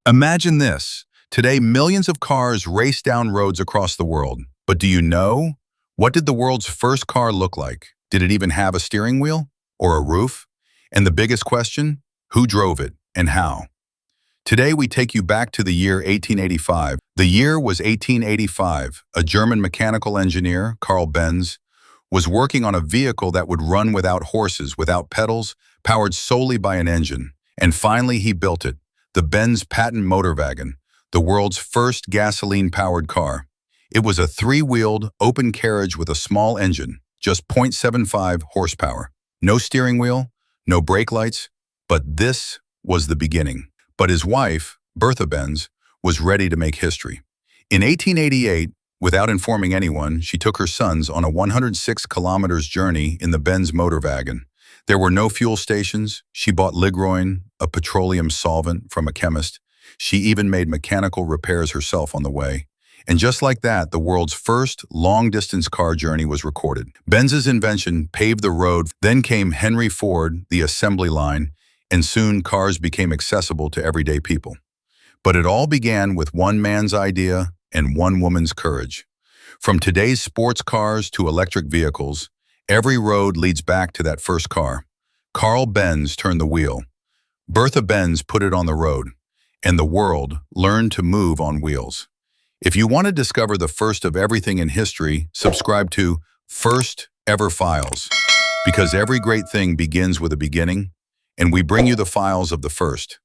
Imagine this. Today, millions of cars race down roads across the world. But do you know? What did the world's first car look like? Did it even have a steering wheel or a roof? And the biggest question, who drove it and how? Today, we take you back to the year 1885. The year was 1885. A German mechanical engineer, Carl Benz, was working on a vehicle that would run without horses, without pedals, powered solely by an engine. And finally, he built it, the Benz Patent Motorwagen, the world's first gasoline-powered car. It was a three-wheeled, open carriage with a small engine, just 0.75 horsepower. No steering wheel, no brake lights, but this was the beginning. But his wife, Bertha Benz, was ready to make history. In 1888, without informing anyone, she took her sons on a 106 kilometers journey in the Benz Motorwagen. There were no fuel stations. She bought Ligroin, a petroleum solvent, from a chemist. She even made mechanical repairs herself on the way. And just like that, the world's first long-distance car journey was recorded. Benz's invention paved the road. Then came Henry Ford, the assembly line, and soon cars became accessible to everyday people. But it all began with one man's idea and one woman's courage. From today's sports cars to electric vehicles, every road leads back to that first car. Carl Benz turned the wheel. Bertha Benz put it on the road, and the world learned to move on wheels. If you want to discover the first of everything in history, subscribe to First Ever Files, because every great thing begins with a beginning, and we bring you the files of the first.